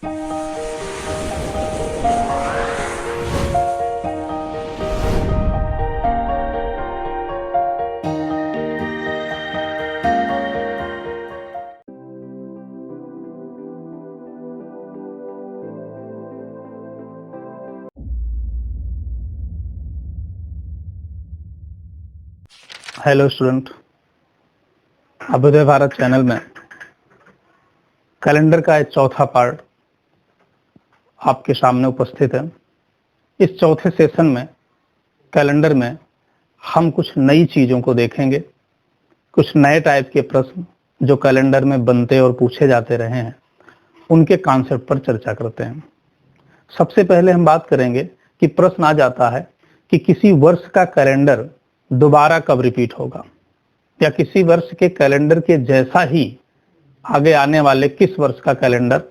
Hello student, Abhyuday Bharat channel में calendar का एक चौथा पार्ट आपके सामने उपस्थित है। इस चौथे सेशन में कैलेंडर में हम कुछ नई चीज़ों को देखेंगे, कुछ नए टाइप के प्रश्न जो कैलेंडर में बनते और पूछे जाते रहे हैं उनके कॉन्सेप्ट पर चर्चा करते हैं। सबसे पहले हम बात करेंगे कि प्रश्न आ जाता है कि किसी वर्ष का कैलेंडर दोबारा कब रिपीट होगा, या किसी वर्ष के कैलेंडर के जैसा ही आगे आने वाले किस वर्ष का कैलेंडर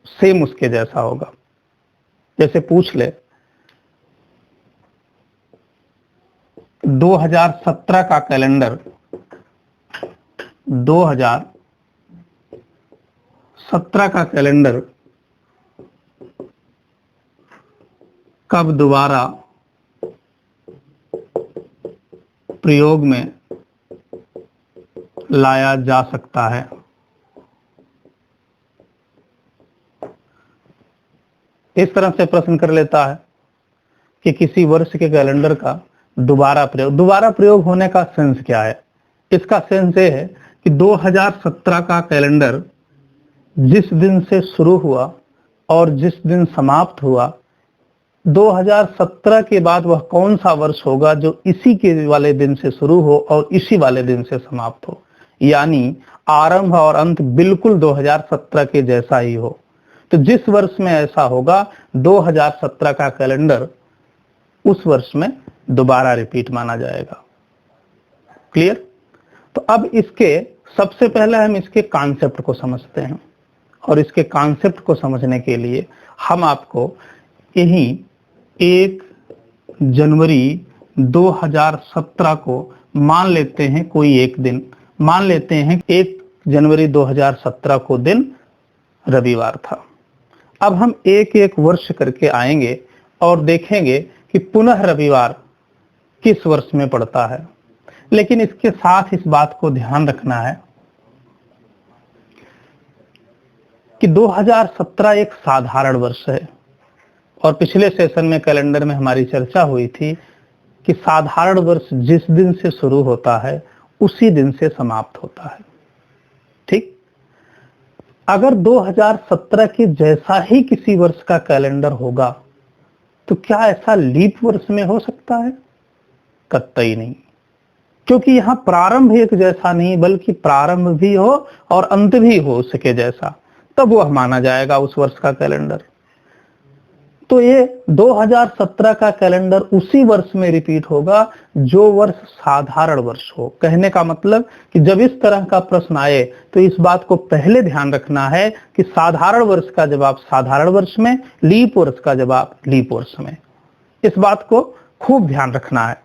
सेम उसके जैसा होगा। जैसे पूछ ले 2017 का कैलेंडर 2017 का कैलेंडर कब दोबारा प्रयोग में लाया जा सकता है। इस तरह से प्रश्न कर लेता है कि किसी वर्ष के कैलेंडर का दोबारा प्रयोग होने का सेंस क्या है। इसका सेंस ये है कि 2017 का कैलेंडर जिस दिन से शुरू हुआ और जिस दिन समाप्त हुआ, 2017 के बाद वह कौन सा वर्ष होगा जो इसी के वाले दिन से शुरू हो और इसी वाले दिन से समाप्त हो, यानी आरंभ और अंत बिल्कुल 2017 के जैसा ही हो। तो जिस वर्ष में ऐसा होगा 2017 का कैलेंडर उस वर्ष में दोबारा रिपीट माना जाएगा। क्लियर? तो अब इसके सबसे पहले हम इसके कॉन्सेप्ट को समझते हैं, और इसके कॉन्सेप्ट को समझने के लिए हम आपको यही 1 जनवरी 2017 को मान लेते हैं, कोई एक दिन मान लेते हैं। 1 जनवरी 2017 को दिन रविवार था। अब हम एक एक वर्ष करके आएंगे और देखेंगे कि पुनः रविवार किस वर्ष में पड़ता है। लेकिन इसके साथ इस बात को ध्यान रखना है कि 2017 एक साधारण वर्ष है, और पिछले सेशन में कैलेंडर में हमारी चर्चा हुई थी कि साधारण वर्ष जिस दिन से शुरू होता है उसी दिन से समाप्त होता है। ठीक? अगर 2017 के जैसा ही किसी वर्ष का कैलेंडर होगा तो क्या ऐसा लीप वर्ष में हो सकता है? कतई नहीं, क्योंकि यहाँ प्रारंभ एक जैसा नहीं बल्कि प्रारंभ भी हो और अंत भी हो सके जैसा, तब वह माना जाएगा उस वर्ष का कैलेंडर। तो ये 2017 का कैलेंडर उसी वर्ष में रिपीट होगा जो वर्ष साधारण वर्ष हो। कहने का मतलब कि जब इस तरह का प्रश्न आए तो इस बात को पहले ध्यान रखना है कि साधारण वर्ष का जवाब साधारण वर्ष में, लीप वर्ष का जवाब लीप वर्ष में। इस बात को खूब ध्यान रखना है।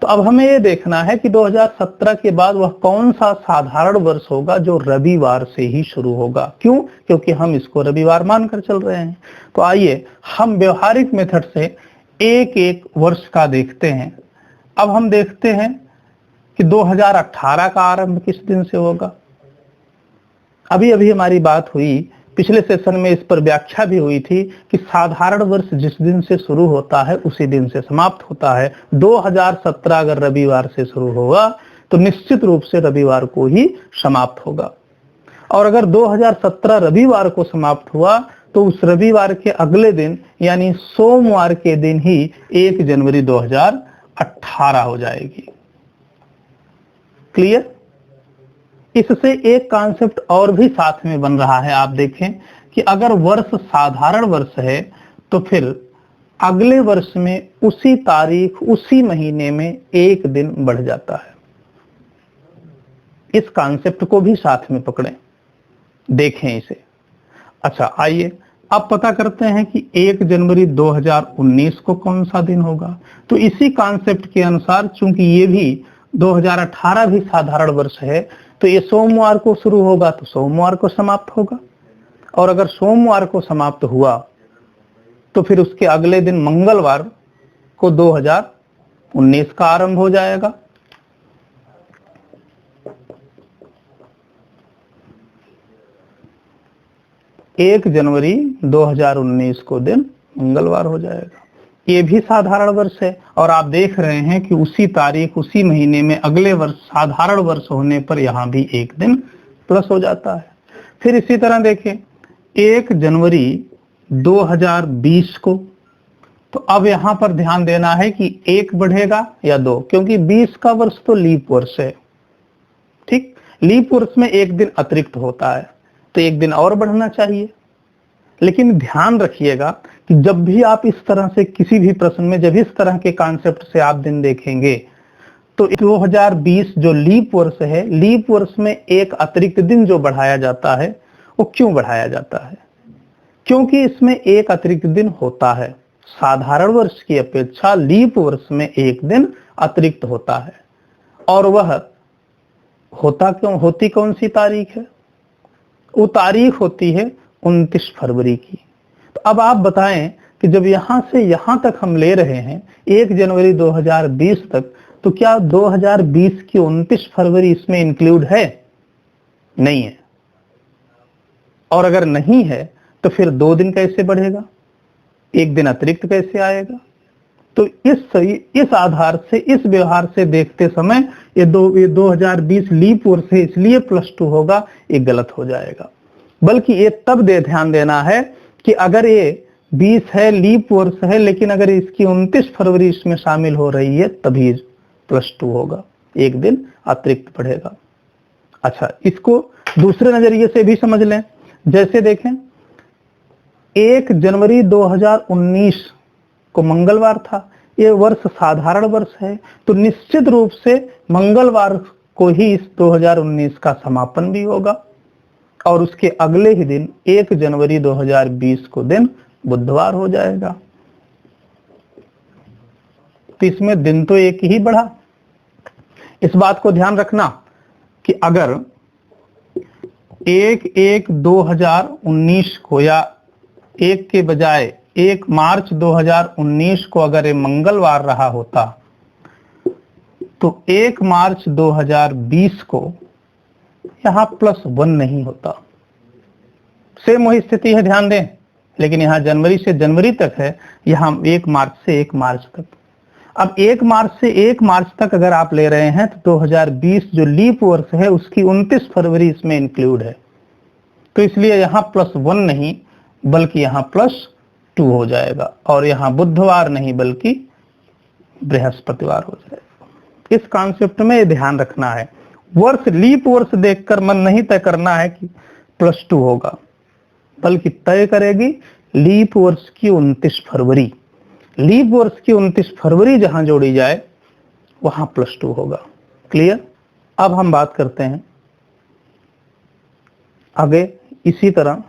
तो अब हमें ये देखना है कि 2017 के बाद वह कौन सा साधारण वर्ष होगा जो रविवार से ही शुरू होगा। क्यों? क्योंकि हम इसको रविवार मानकर चल रहे हैं। तो आइए हम व्यवहारिक मेथड से एक एक वर्ष का देखते हैं। अब हम देखते हैं कि 2018 का आरंभ किस दिन से होगा। अभी अभी हमारी बात हुई, पिछले सेशन में इस पर व्याख्या भी हुई थी कि साधारण वर्ष जिस दिन से शुरू होता है उसी दिन से समाप्त होता है। 2017 अगर रविवार से शुरू होगा तो निश्चित रूप से रविवार को ही समाप्त होगा, और अगर 2017 रविवार को समाप्त हुआ तो उस रविवार के अगले दिन यानी सोमवार के दिन ही 1 जनवरी 2018 हो जाएगी। क्लियर? इससे एक कॉन्सेप्ट और भी साथ में बन रहा है। आप देखें कि अगर वर्ष साधारण वर्ष है तो फिर अगले वर्ष में उसी तारीख उसी महीने में एक दिन बढ़ जाता है। इस कॉन्सेप्ट को भी साथ में पकड़ें, देखें इसे। अच्छा, आइए अब पता करते हैं कि 1 जनवरी 2019 को कौन सा दिन होगा। तो इसी कॉन्सेप्ट के अनुसार, चूंकि ये भी 2018 भी साधारण वर्ष है, तो ये सोमवार को शुरू होगा तो सोमवार को समाप्त होगा, और अगर सोमवार को समाप्त हुआ तो फिर उसके अगले दिन मंगलवार को 2019 का आरंभ हो जाएगा। एक जनवरी 2019 को दिन मंगलवार हो जाएगा। ये भी साधारण वर्ष है और आप देख रहे हैं कि उसी तारीख उसी महीने में अगले वर्ष साधारण वर्ष होने पर यहां भी एक दिन प्लस हो जाता है। फिर इसी तरह देखें 1 जनवरी 2020 को, तो अब यहां पर ध्यान देना है कि 1 बढ़ेगा या 2, क्योंकि 20 का वर्ष तो लीप वर्ष है। ठीक, लीप वर्ष में एक दिन अतिरिक्त होता है तो एक दिन और बढ़ना चाहिए। लेकिन ध्यान रखिएगा कि जब भी आप इस तरह से किसी भी प्रश्न में जब इस तरह के कॉन्सेप्ट से आप दिन देखेंगे तो 2020 जो लीप वर्ष है, लीप वर्ष में एक अतिरिक्त दिन जो बढ़ाया जाता है, वो क्यों बढ़ाया जाता है? क्योंकि इसमें एक अतिरिक्त दिन होता है। साधारण वर्ष की अपेक्षा लीप वर्ष में एक दिन अतिरिक्त होता है। और वह होती कौन सी तारीख है? वो तारीख होती है 29 फरवरी की। तो अब आप बताएं कि जब यहां से यहां तक हम ले रहे हैं 1 जनवरी 2020 तक, तो क्या 2020 की 29 फरवरी इसमें इंक्लूड है? नहीं है। और अगर नहीं है तो फिर 2 दिन कैसे बढ़ेगा, एक दिन अतिरिक्त कैसे आएगा? तो इस आधार से, इस व्यवहार से देखते समय ये 2020 लीप वर्ष है इसलिए +2 होगा, ये गलत हो जाएगा। बल्कि ये तब ध्यान देना है कि अगर ये 20 है, लीप वर्ष है, लेकिन अगर इसकी 29 फरवरी इसमें शामिल हो रही है तभी +2 होगा, एक दिन अतिरिक्त बढ़ेगा। अच्छा, इसको दूसरे नजरिए से भी समझ लें। जैसे देखें 1 जनवरी 2019 को मंगलवार था, ये वर्ष साधारण वर्ष है, तो निश्चित रूप से मंगलवार को ही इस 2019 का समापन भी होगा और उसके अगले ही दिन 1 जनवरी 2020 को दिन बुधवार हो जाएगा। तो इसमें दिन तो एक ही बढ़ा। इस बात को ध्यान रखना कि अगर 1/1/2019 को या 1 के बजाय 1 मार्च 2019 को अगर ये मंगलवार रहा होता तो 1 मार्च 2020 को यहां +1 नहीं होता। सेम वही स्थिति है, ध्यान दें, लेकिन यहां जनवरी से जनवरी तक है, यहां 1 मार्च से 1 मार्च तक। अब 1 मार्च से 1 मार्च तक अगर आप ले रहे हैं तो 2020 जो लीप वर्ष है उसकी 29 फरवरी इसमें इंक्लूड है, तो इसलिए यहां +1 नहीं बल्कि यहां +2 हो जाएगा और यहां बुधवार नहीं बल्कि बृहस्पतिवार हो जाएगा। इस कॉन्सेप्ट में ध्यान रखना है। वर्ष लीप वर्ष देखकर मन नहीं तय करना है कि +2 होगा, बल्कि तय करेगी लीप वर्ष की 29 फरवरी। लीप वर्ष की 29 फरवरी जहां जोड़ी जाए वहां +2 होगा। क्लियर? अब हम बात करते हैं आगे। इसी तरह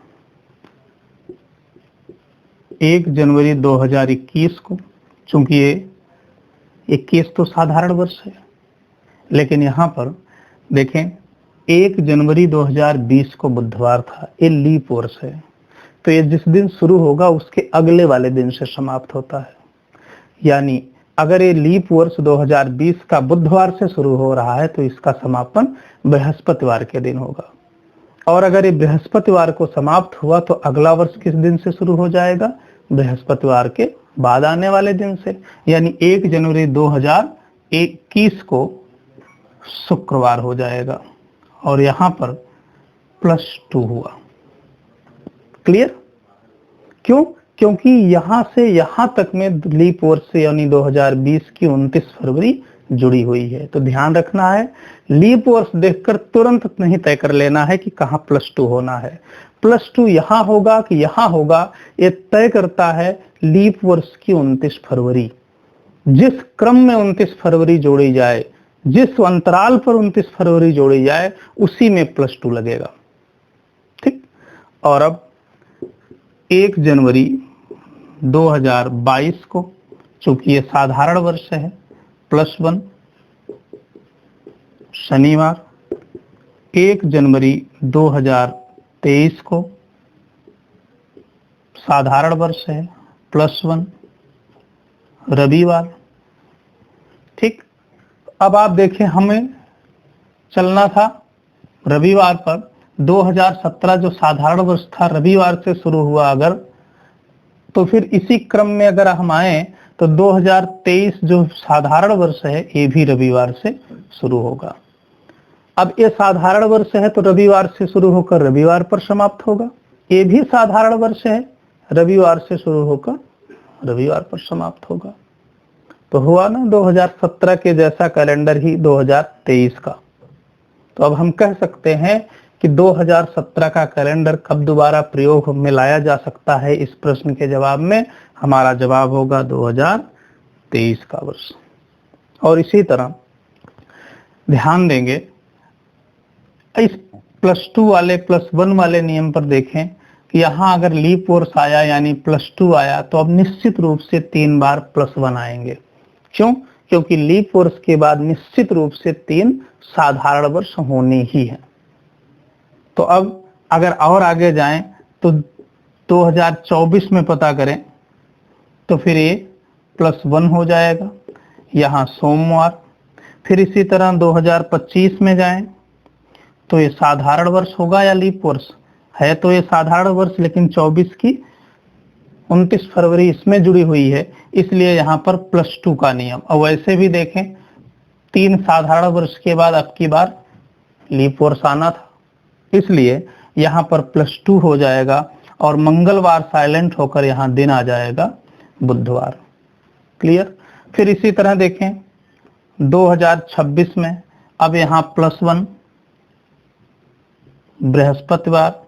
1 जनवरी 2021 को, चूंकि ये 21 तो साधारण वर्ष है, लेकिन यहां पर देखें 1 जनवरी 2020 को बुधवार था, ये लीप वर्ष है, तो ये जिस दिन शुरू होगा उसके अगले वाले दिन से समाप्त होता है। यानी अगर ये लीप वर्ष 2020 का बुधवार से शुरू हो रहा है तो इसका समापन बृहस्पतिवार के दिन होगा, और अगर ये बृहस्पतिवार को समाप्त हुआ तो अगला वर्ष किस दिन से शुरू हो जाएगा? बृहस्पतिवार के बाद आने वाले दिन से, यानी 1 जनवरी 2021 को शुक्रवार हो जाएगा और यहां पर +2 हुआ। क्लियर? क्यों? क्योंकि यहां से यहां तक में लीप वर्ष यानी 2020 की 29 फरवरी जुड़ी हुई है। तो ध्यान रखना है, लीप वर्ष देखकर तुरंत नहीं तय कर लेना है कि कहां +2 होना है। +2 यहां होगा कि यहां होगा, ये तय करता है लीप वर्ष की 29 फरवरी। जिस क्रम में 29 फरवरी जोड़ी जाए, जिस अंतराल पर 29 फरवरी जोड़ी जाए, उसी में +2 लगेगा। ठीक? और अब 1 जनवरी 2022 को, चूंकि ये साधारण वर्ष है, +1 शनिवार। 1 जनवरी 2023 को साधारण वर्ष है, +1 रविवार। ठीक, अब आप देखें हमें चलना था रविवार पर। 2017 जो साधारण वर्ष था रविवार से शुरू हुआ अगर, तो फिर इसी क्रम में अगर हम आए तो 2023 जो साधारण वर्ष है ये भी रविवार से शुरू होगा। अब ये साधारण वर्ष है तो रविवार से शुरू होकर रविवार पर समाप्त होगा। ये भी साधारण वर्ष है, रविवार से शुरू होकर रविवार पर समाप्त होगा। तो हुआ ना 2017 के जैसा कैलेंडर ही 2023 का। तो अब हम कह सकते हैं कि 2017 का कैलेंडर कब दोबारा प्रयोग में लाया जा सकता है। इस प्रश्न के जवाब में हमारा जवाब होगा 2023 का वर्ष। और इसी तरह ध्यान देंगे इस +2 वाले +1 वाले नियम पर देखें कि यहाँ अगर लीप वर्ष आया यानी +2 आया तो अब निश्चित रूप से 3 बार +1 आएंगे। क्यों? क्योंकि लीप वर्ष के बाद निश्चित रूप से 3 साधारण वर्ष होने ही है। तो अब अगर और आगे जाएं तो 2024 में पता करें तो फिर ये +1 हो जाएगा, यहाँ सोमवार। फिर इसी तरह 2025 में जाएं तो ये साधारण वर्ष होगा या लीप वर्ष है, तो ये साधारण वर्ष, लेकिन 24 की 29 फरवरी इसमें जुड़ी हुई है, इसलिए यहाँ पर +2 का नियम। और वैसे भी देखें 3 साधारण वर्ष के बाद अब की बार लीप वर्ष आना था, इसलिए यहाँ पर +2 हो जाएगा और मंगलवार साइलेंट होकर यहाँ दिन आ जाएगा बुधवार। क्लियर? फिर इसी तरह देखें 2026 में अब यहाँ +1 बृहस्पतिवार,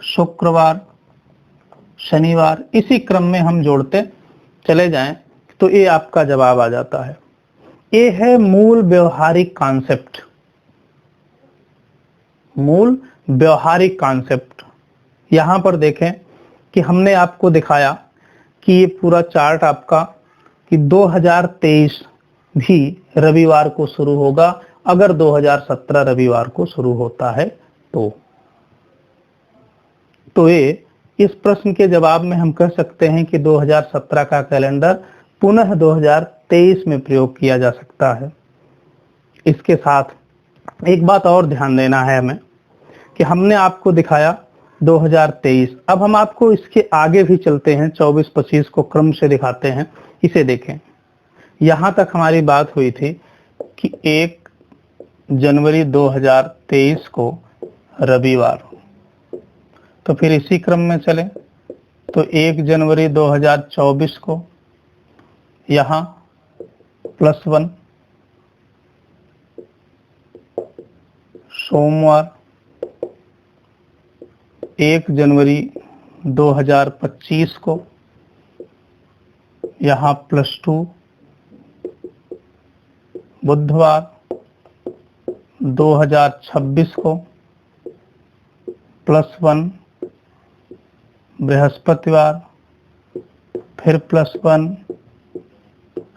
शुक्रवार, शनिवार, इसी क्रम में हम जोड़ते चले जाएं तो ये आपका जवाब आ जाता है। ये है मूल व्यवहारिक कॉन्सेप्ट, मूल व्यवहारिक कॉन्सेप्ट। यहां पर देखें कि हमने आपको दिखाया कि ये पूरा चार्ट आपका कि 2023 भी रविवार को शुरू होगा अगर 2017 रविवार को शुरू होता है तो ये इस प्रश्न के जवाब में हम कह सकते हैं कि 2017 का कैलेंडर पुनः 2023 में प्रयोग किया जा सकता है। इसके साथ एक बात और ध्यान देना है हमें कि हमने आपको दिखाया 2023, अब हम आपको इसके आगे भी चलते हैं, 24-25 को क्रम से दिखाते हैं। इसे देखें, यहां तक हमारी बात हुई थी कि 1 जनवरी 2023 को रविवार, तो फिर इसी क्रम में चले तो 1 जनवरी 2024 को यहाँ +1 सोमवार, 1 जनवरी 2025 को यहाँ +2 बुधवार, 2026 को +1 बृहस्पतिवार, फिर +1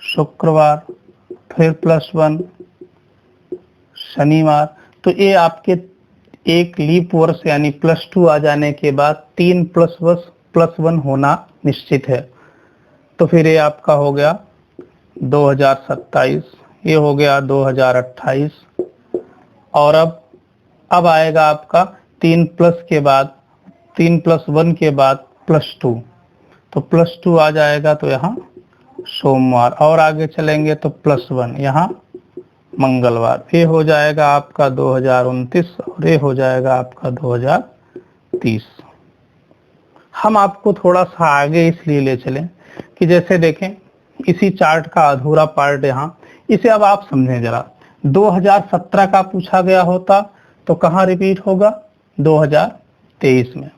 शुक्रवार, फिर +1 शनिवार। तो ये आपके एक लीप वर्ष यानी +2 आ जाने के बाद 3 +1 होना निश्चित है। तो फिर ये आपका हो गया 2027, ये हो गया 2028, और अब आएगा आपका 3 प्लस के बाद 3 + 1 के बाद +2, तो +2 आ जाएगा तो यहाँ सोमवार, और आगे चलेंगे तो +1 यहाँ मंगलवार। ये हो जाएगा आपका 2029 और ये हो जाएगा आपका 2030। हम आपको थोड़ा सा आगे इसलिए ले चलें कि जैसे देखें इसी चार्ट का अधूरा पार्ट यहाँ, इसे अब आप समझें जरा। 2017 का पूछा गया होता तो कहाँ रिपीट होगा? 2023 में।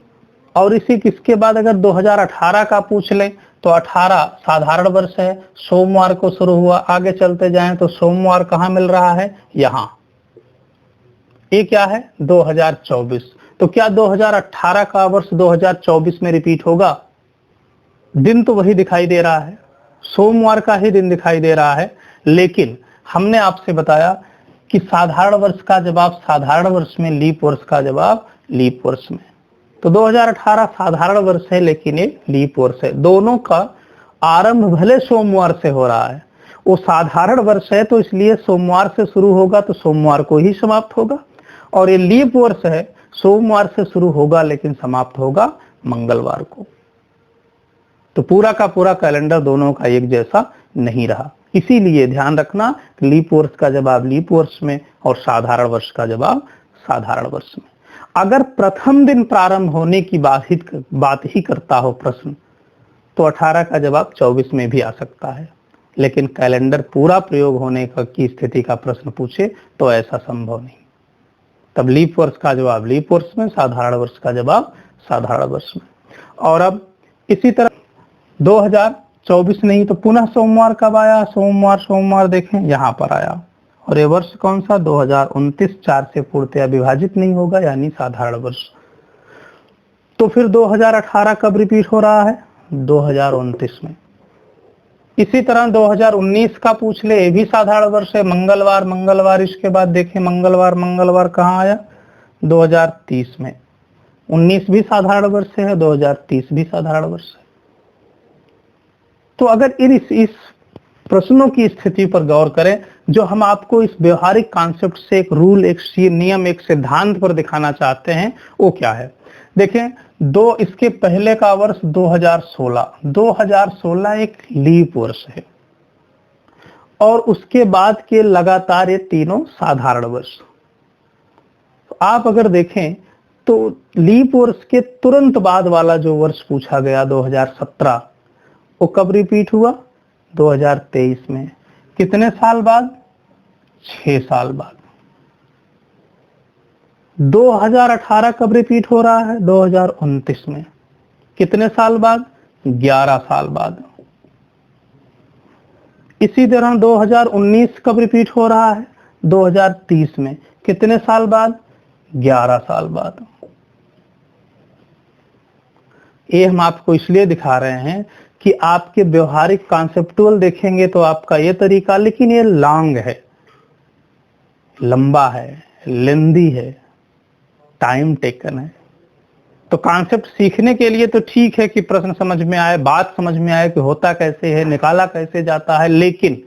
और इसी किसके बाद अगर 2018 का पूछ ले तो 18 साधारण वर्ष है, सोमवार को शुरू हुआ। आगे चलते जाएं तो सोमवार कहाँ मिल रहा है? यहाँ। ये क्या है? 2024। तो क्या 2018 का वर्ष 2024 में रिपीट होगा? दिन तो वही दिखाई दे रहा है, सोमवार का ही दिन दिखाई दे रहा है, लेकिन हमने आपसे बताया कि साधारण वर्ष का जवाब साधारण वर्ष में, लीप वर्ष का जवाब लीप वर्ष में। तो 2018 साधारण वर्ष है लेकिन ये लीप वर्ष है। दोनों का आरंभ भले सोमवार से हो रहा है, वो साधारण वर्ष है तो इसलिए सोमवार से शुरू होगा तो सोमवार को ही समाप्त होगा, और ये लीप वर्ष है सोमवार से शुरू होगा लेकिन समाप्त होगा मंगलवार को। तो पूरा का पूरा कैलेंडर दोनों का एक जैसा नहीं रहा। इसीलिए ध्यान रखना, लीप वर्ष का जवाब लीप वर्ष में और साधारण वर्ष का जवाब साधारण वर्ष में। अगर प्रथम दिन प्रारंभ होने की बात ही करता हो प्रश्न, तो 18 का जवाब 24 में भी आ सकता है, लेकिन कैलेंडर पूरा प्रयोग होने की स्थिति का प्रश्न पूछे तो ऐसा संभव नहीं। तब लीप वर्ष का जवाब लीप वर्ष में, साधारण वर्ष का जवाब साधारण वर्ष में। और अब इसी तरह 2024 नहीं तो पुनः सोमवार कब आया? सोमवार देखें यहाँ पर आया, और ये वर्ष कौन सा? 2029। 4 से पूर्णतया विभाजित नहीं होगा यानी साधारण वर्ष। तो फिर 2018 कब रिपीट हो रहा है? 2029 में। इसी तरह 2019 का पूछ ले, ये भी साधारण वर्ष है। मंगलवार इसके बाद देखें मंगलवार कहाँ आया? 2030 में। 19 भी साधारण वर्ष है, 2030 भी साधारण वर्ष है। तो अगर इस प्रश्नों की स्थिति पर गौर करें, जो हम आपको इस व्यवहारिक कॉन्सेप्ट से एक रूल, एक नियम, एक सिद्धांत पर दिखाना चाहते हैं, वो क्या है? देखें, इसके पहले का वर्ष 2016 एक लीप वर्ष है, और उसके बाद के लगातार ये तीनों साधारण वर्ष। आप अगर देखें तो लीप वर्ष के तुरंत बाद वाला जो वर्ष पूछा गया 2017, वो कब रिपीट हुआ? 2023 में। कितने साल बाद? 6 साल बाद। 2018 कब रिपीट हो रहा है? 2029 में। कितने साल बाद? 11 साल बाद। इसी तरह 2019 कब रिपीट हो रहा है? 2030 में। कितने साल बाद? 11 साल बाद। ये हम आपको इसलिए दिखा रहे हैं कि आपके व्यवहारिक कॉन्सेप्टुअल देखेंगे तो आपका ये तरीका, लेकिन ये लॉन्ग है, लंबा है, लेंदी है, टाइम टेकन है। तो कॉन्सेप्ट सीखने के लिए तो ठीक है कि प्रश्न समझ में आए, बात समझ में आए कि होता कैसे है, निकाला कैसे जाता है, लेकिन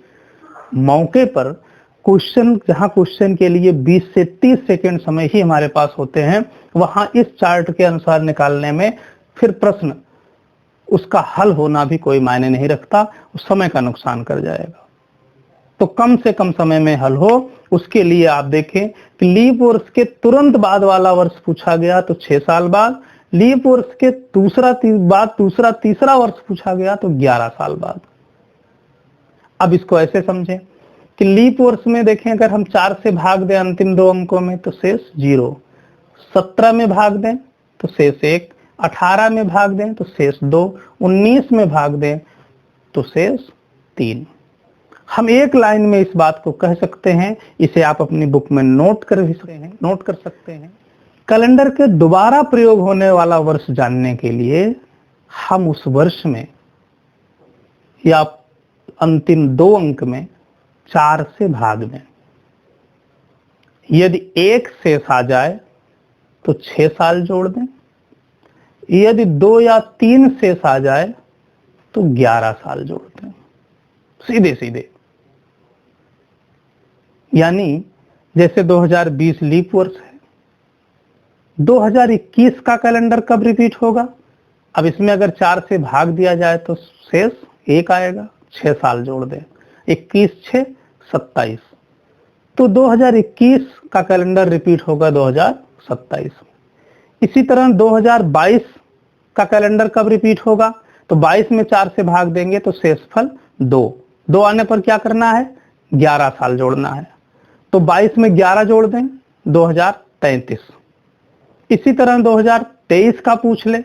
मौके पर क्वेश्चन, जहां क्वेश्चन के लिए 20 से 30 सेकंड समय ही हमारे पास होते हैं, वहां इस चार्ट के अनुसार निकालने में फिर प्रश्न, उसका हल होना भी कोई मायने नहीं रखता, उस समय का नुकसान कर जाएगा। तो कम से कम समय में हल हो, उसके लिए आप देखें कि लीप वर्ष के तुरंत बाद वाला वर्ष पूछा गया तो 6 साल बाद, लीप वर्ष के तीसरा वर्ष पूछा गया तो 11 साल बाद। अब इसको ऐसे समझें कि लीप वर्ष में देखें, अगर हम 4 से भाग दें अंतिम 2 अंकों में तो शेष 0, 17 में भाग दें तो शेष 1, 18 में भाग दें तो शेष 2, 19 में भाग दें तो शेष 3। हम एक लाइन में इस बात को कह सकते हैं, इसे आप अपनी बुक में नोट कर सकते हैं। कैलेंडर के दोबारा प्रयोग होने वाला वर्ष जानने के लिए हम उस वर्ष में या अंतिम 2 अंक में 4 से भाग दें। यदि 1 शेष आ जाए तो 6 साल जोड़ दें, यदि 2 या 3 शेष आ जाए तो 11 साल जोड़ दें, सीधे। यानी जैसे 2020 लीप वर्ष है, 2021 का कैलेंडर कब रिपीट होगा? अब इसमें अगर 4 से भाग दिया जाए तो शेष 1 आएगा, 6 साल जोड़ दें, 21 6 27, तो 2021 का कैलेंडर रिपीट होगा 2027। इसी तरह 2022 का कैलेंडर कब रिपीट होगा? तो 22 में 4 से भाग देंगे तो शेषफल 2 आने पर क्या करना है? 11 साल जोड़ना है, तो 22 में 11 जोड़ दें 2033। इसी तरह 2023 का पूछ ले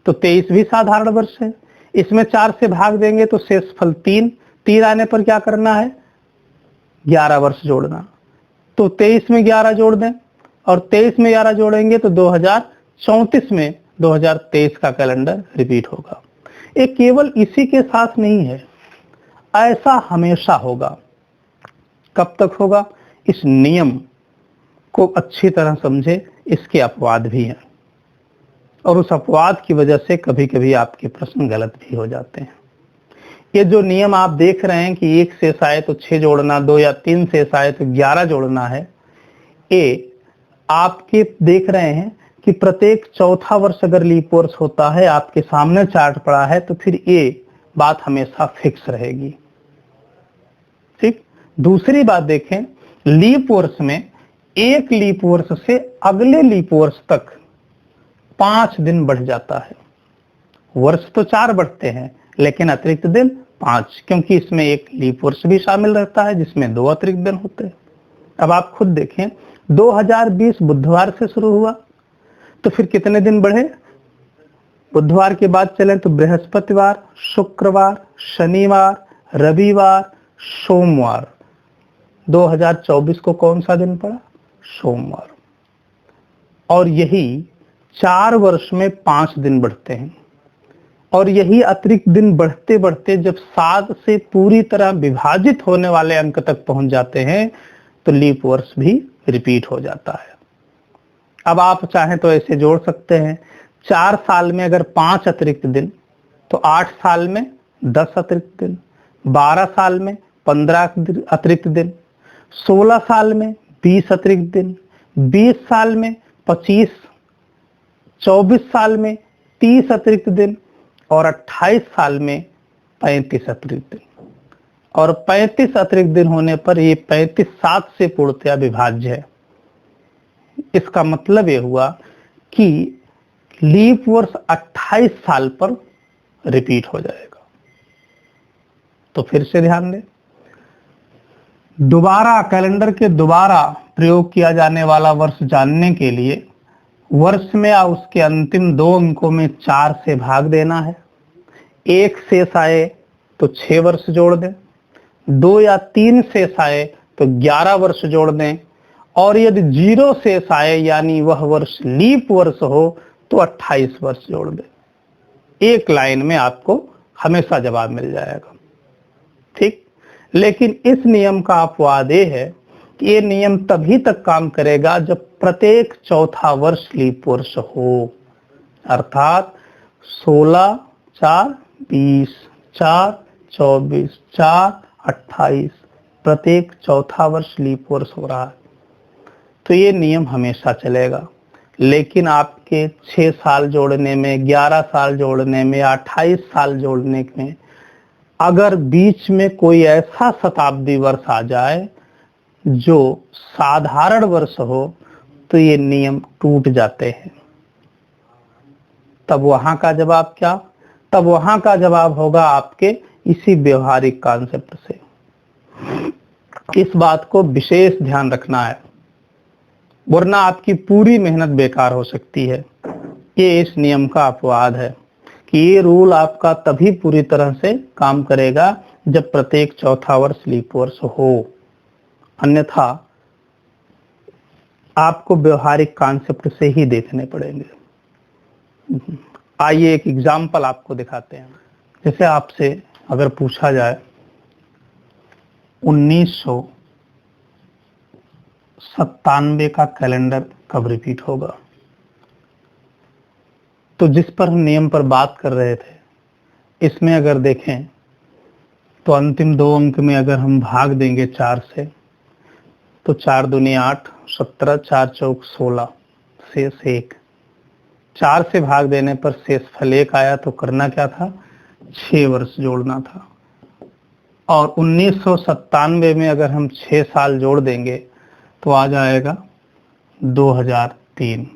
तो 23 भी साधारण वर्ष है, इसमें 4 से भाग देंगे तो शेषफल 3 आने पर क्या करना है? 11 वर्ष जोड़ना, तो 23 में 11 जोड़ दें, और 23 में 11 जोड़ेंगे तो 2034 में 2023 का कैलेंडर रिपीट होगा। ये केवल इसी के साथ नहीं है, ऐसा हमेशा होगा। कब तक होगा? इस नियम को अच्छी तरह समझे, इसके अपवाद भी हैं। और उस अपवाद की वजह से कभी कभी आपके प्रश्न गलत भी हो जाते हैं। ये जो नियम आप देख रहे हैं कि 1 शेष आए तो 6 जोड़ना, 2 या 3 शेष आए तो 11 जोड़ना है, ये आपके देख रहे हैं कि प्रत्येक चौथा वर्ष अगर लीप वर्ष होता है, आपके सामने चार्ट पड़ा है, तो फिर ये बात हमेशा फिक्स रहेगी। ठीक। दूसरी बात देखें, लीप वर्ष में एक लीप वर्ष से अगले लीप वर्ष तक 5 दिन बढ़ जाता है। वर्ष तो 4 बढ़ते हैं लेकिन अतिरिक्त दिन 5, क्योंकि इसमें एक लीप वर्ष भी शामिल रहता है जिसमें 2 अतिरिक्त दिन होते हैं। अब आप खुद देखें, 2020 बुधवार से शुरू हुआ तो फिर कितने दिन बढ़े? बुधवार के बाद चलें तो बृहस्पतिवार, शुक्रवार, शनिवार, रविवार, सोमवार। 2024 को कौन सा दिन पड़ा? सोमवार। और यही 4 वर्ष में 5 दिन बढ़ते हैं, और यही अतिरिक्त दिन बढ़ते बढ़ते जब 7 से पूरी तरह विभाजित होने वाले अंक तक पहुंच जाते हैं तो लीप वर्ष भी रिपीट हो जाता है। अब आप चाहें तो ऐसे जोड़ सकते हैं, 4 साल में अगर 5 अतिरिक्त दिन तो 8 साल में 10 अतिरिक्त दिन, 12 साल में 15 अतिरिक्त दिन, 16 साल में 20 अतिरिक्त दिन, 20 साल में 25, 24 साल में 30 अतिरिक्त दिन और 28 साल में 35 अतिरिक्त दिन। और 35 अतिरिक्त दिन होने पर ये 35 7 से पूर्णतया विभाज्य है। इसका मतलब ये हुआ कि लीप वर्ष 28 साल पर रिपीट हो जाएगा। तो फिर से ध्यान दें, दोबारा कैलेंडर के दोबारा प्रयोग किया जाने वाला वर्ष जानने के लिए वर्ष में या उसके अंतिम 2 अंकों में 4 से भाग देना है। 1 शेष आए तो 6 वर्ष जोड़ दें, 2 या 3 शेष आए तो 11 वर्ष जोड़ दें, और यदि 0 शेष आए यानी वह वर्ष लीप वर्ष हो तो 28 वर्ष जोड़ दें। एक लाइन में आपको हमेशा जवाब मिल जाएगा। ठीक। लेकिन इस नियम का अपवाद ये है कि ये नियम तभी तक काम करेगा जब प्रत्येक चौथा वर्ष लीप वर्ष हो, अर्थात 16, 4, 20, 4, 24, 4, 28 प्रत्येक चौथा वर्ष लीप वर्ष हो रहा है तो ये नियम हमेशा चलेगा। लेकिन आपके 6 साल जोड़ने में, 11 साल जोड़ने में, 28 साल जोड़ने में अगर बीच में कोई ऐसा शताब्दी वर्ष आ जाए जो साधारण वर्ष हो तो ये नियम टूट जाते हैं। तब वहां का जवाब क्या? तब वहां का जवाब होगा आपके इसी व्यवहारिक कॉन्सेप्ट से। इस बात को विशेष ध्यान रखना है, वरना आपकी पूरी मेहनत बेकार हो सकती है। ये इस नियम का अपवाद है कि ये रूल आपका तभी पूरी तरह से काम करेगा जब प्रत्येक चौथा वर्ष लीप वर्ष हो, अन्यथा आपको व्यवहारिक कॉन्सेप्ट से ही देखने पड़ेंगे। आइए एक एग्जाम्पल आपको दिखाते हैं। जैसे आपसे अगर पूछा जाए 1997 का कैलेंडर कब रिपीट होगा, तो जिस पर हम नियम पर बात कर रहे थे, इसमें अगर देखें तो अंतिम 2 अंक में अगर हम भाग देंगे 4 से तो 4 दूनी 8, 17, 4 चौक 16, शेष 1। 4 से भाग देने पर शेष फल 1 आया तो करना क्या था? 6 वर्ष जोड़ना था। और 1997 में अगर हम 6 साल जोड़ देंगे तो आ जाएगा 2003।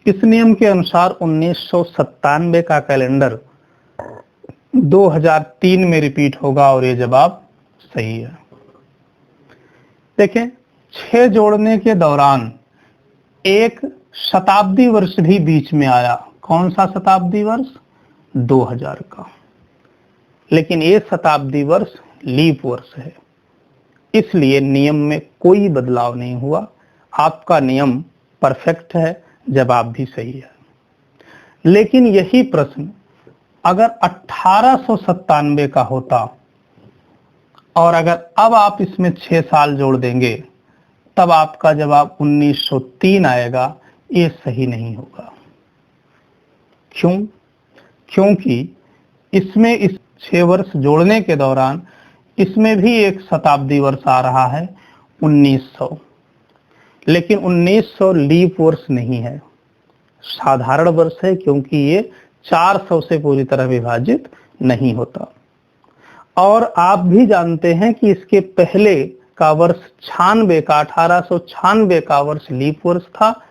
इस नियम के अनुसार 1997 का कैलेंडर 2003 में रिपीट होगा और ये जवाब सही है। देखें, 6 जोड़ने के दौरान एक शताब्दी वर्ष भी बीच में आया। कौन सा शताब्दी वर्ष? 2000 का। लेकिन ये शताब्दी वर्ष लीप वर्ष है, इसलिए नियम में कोई बदलाव नहीं हुआ। आपका नियम परफेक्ट है, जवाब भी सही है। लेकिन यही प्रश्न अगर 1897 का होता और अगर अब आप इसमें 6 साल जोड़ देंगे तब आपका जवाब 1903 आएगा। ये सही नहीं होगा। क्यों? क्योंकि इसमें इस 6 वर्ष जोड़ने के दौरान इसमें भी एक शताब्दी वर्ष आ रहा है 1900, लेकिन 1900 लीप वर्ष नहीं है, साधारण वर्ष है, क्योंकि ये 400 से पूरी तरह विभाजित नहीं होता। और आप भी जानते हैं कि इसके पहले का वर्ष 96 का 1896 का वर्ष लीप वर्ष था,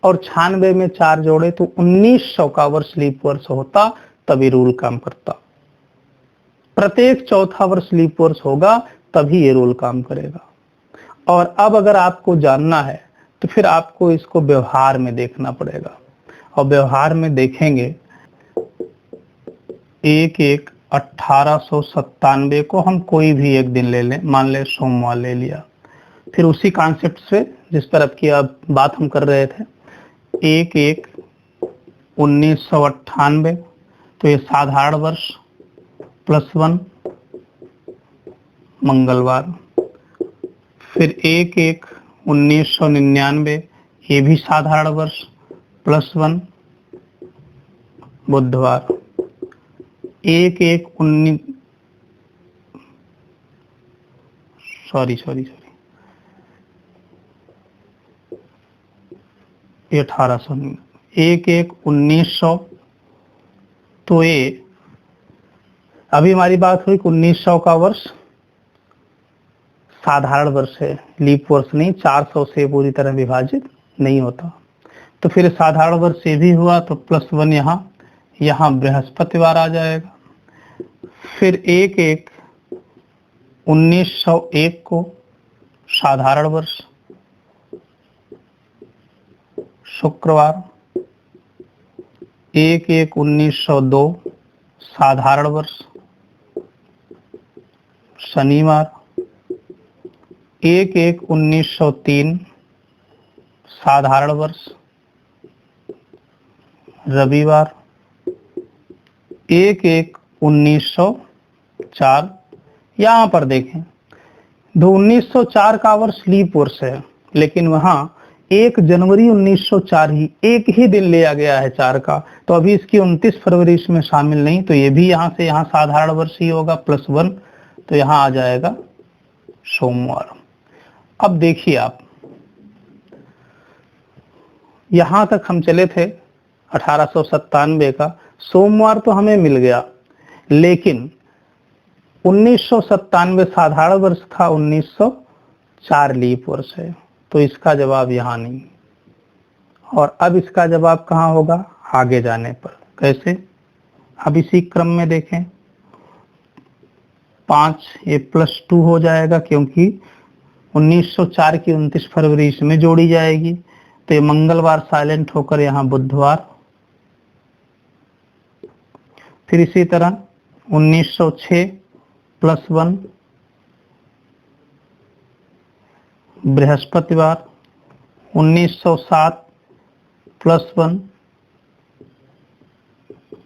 और 96 में 4 जोड़े तो 1900 का वर्ष लीप वर्ष होता, तभी रूल काम करता। प्रत्येक चौथा वर्ष लीप वर्ष होगा तभी ये रूल काम करेगा। और अब अगर आपको जानना है तो फिर आपको इसको व्यवहार में देखना पड़ेगा, और व्यवहार में देखेंगे 1/1/1897 को हम कोई भी एक दिन ले लें, मान ले सोमवार ले लिया, फिर उसी कॉन्सेप्ट से जिस पर अब की अब बात हम कर रहे थे, 1/1/1998 तो ये साधारण वर्ष +1 मंगलवार, फिर 1/1/1999 ये भी साधारण वर्ष +1 बुधवार, 1/1/19 सॉरी 1800 1/1/1900 तो ये अभी हमारी बात हुई कि 1900 का वर्ष साधारण वर्ष है, लीप वर्ष नहीं, 400 से पूरी तरह विभाजित नहीं होता। तो फिर साधारण वर्ष ये भी हुआ तो +1 यहाँ बृहस्पतिवार आ जाएगा। फिर 1/1/1901 को साधारण वर्ष शुक्रवार, 1/1/1902 साधारण वर्ष शनिवार, 1/1/1903 साधारण वर्ष रविवार, 1/1/1904 यहाँ पर देखें 1904 का वर्ष लीप वर्ष है, लेकिन वहां 1 जनवरी 1904 ही एक ही दिन लिया गया है 4 का, तो अभी इसकी 29 फरवरी इसमें शामिल नहीं, तो ये भी यहाँ से यहाँ साधारण वर्ष ही होगा +1, तो यहाँ आ जाएगा सोमवार। अब देखिए आप, यहां तक हम चले थे 1897 का, सोमवार तो हमें मिल गया, लेकिन 1997 साधारण वर्ष था, 1904 लीप वर्ष है, तो इसका जवाब यहाँ नहीं। और अब इसका जवाब कहाँ होगा? आगे जाने पर। कैसे? अब इसी क्रम में देखें, 5 ये +2 हो जाएगा, क्योंकि 1904 की 29 फरवरी इसमें जोड़ी जाएगी, तो ये मंगलवार साइलेंट होकर यहाँ बुधवार, फिर इसी तरह 1906 +1 बृहस्पतिवार, 1907 +1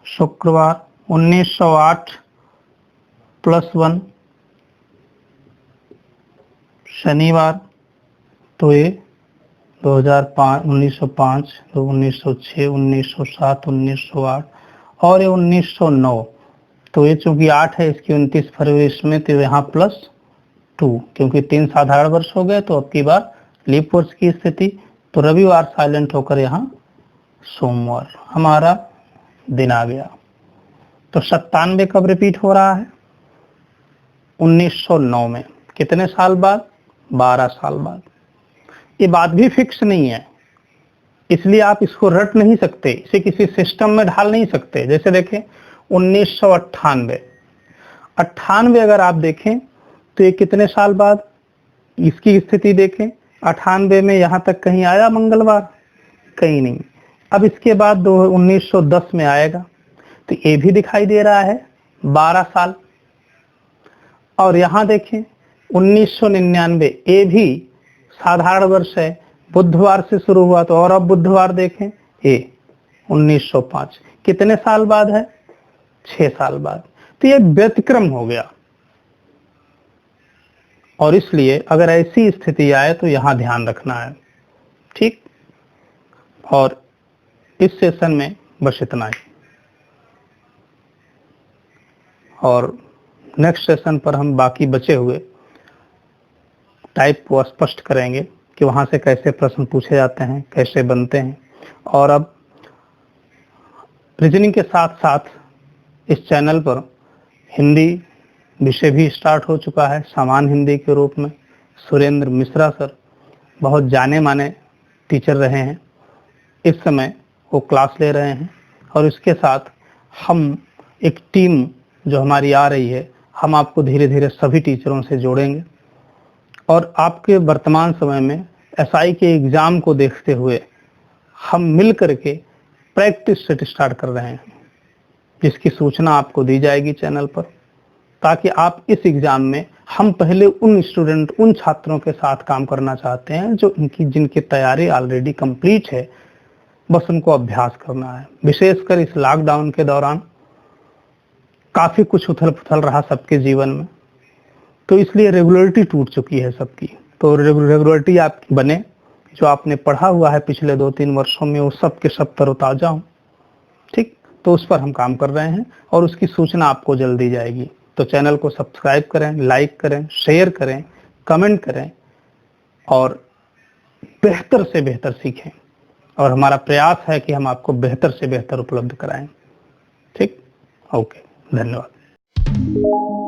शुक्रवार, 1908 +1 शनिवार, तो ये 2005 1905 तो 1906 1907 1908 और ये 1909, तो ये चूंकि 8 है, इसकी 29 फरवरी इसमें, तो यहाँ +2, क्योंकि 3 साधारण वर्ष हो गए, तो अब की बार लीप वर्ष की स्थिति, तो रविवार साइलेंट होकर यहाँ सोमवार हमारा दिन आ गया। तो 97 कब रिपीट हो रहा है? 1909 में। कितने साल बाद? 12 साल बाद। ये बात भी फिक्स नहीं है, इसलिए आप इसको रट नहीं सकते, इसे किसी सिस्टम में ढाल नहीं सकते। जैसे देखें 1998 अगर आप देखें तो ये कितने साल बाद, इसकी स्थिति देखें, 98 में यहाँ तक कहीं आया मंगलवार? कहीं नहीं। अब इसके बाद 1910 में आएगा, तो ये भी दिखाई दे रहा है 12 साल। और यहाँ देखें 1999, ये भी साधारण वर्ष है, बुधवार से शुरू हुआ, तो और अब बुधवार देखें, ये 1905, कितने साल बाद है? 6 साल बाद। तो ये व्यतिक्रम हो गया, और इसलिए अगर ऐसी स्थिति आए तो यहां ध्यान रखना है। ठीक, और इस सेशन में बस इतना ही। और नेक्स्ट सेशन पर हम बाकी बचे हुए टाइप को स्पष्ट करेंगे कि वहां से कैसे प्रश्न पूछे जाते हैं, कैसे बनते हैं। और अब रीजनिंग के साथ साथ इस चैनल पर हिंदी विषय भी स्टार्ट हो चुका है सामान्य हिंदी के रूप में। सुरेंद्र मिश्रा सर बहुत जाने माने टीचर रहे हैं, इस समय वो क्लास ले रहे हैं। और इसके साथ हम एक टीम जो हमारी आ रही है, हम आपको धीरे धीरे सभी टीचरों से जोड़ेंगे और आपके वर्तमान समय में एसआई के एग्जाम को देखते हुए हम मिल करके प्रैक्टिस सेट स्टार्ट कर रहे हैं, जिसकी सूचना आपको दी जाएगी चैनल पर, ताकि आप इस एग्जाम में, हम पहले उन स्टूडेंट, उन छात्रों के साथ काम करना चाहते हैं जो जिनकी तैयारी ऑलरेडी कंप्लीट है, बस उनको अभ्यास करना है। विशेषकर इस लॉकडाउन के दौरान काफी कुछ उथल पुथल रहा सबके जीवन में, तो इसलिए रेगुलरिटी टूट चुकी है सबकी। तो रेगुलरिटी आपकी बने, जो आपने पढ़ा हुआ है पिछले 2-3 वर्षों में वो सब के सब तरोताजा हो। ठीक, तो उस पर हम काम कर रहे हैं और उसकी सूचना आपको जल्द दी जाएगी। तो चैनल को सब्सक्राइब करें, लाइक करें, शेयर करें, कमेंट करें और बेहतर से बेहतर सीखें। और हमारा प्रयास है कि हम आपको बेहतर से बेहतर उपलब्ध कराएं। ठीक, ओके, धन्यवाद।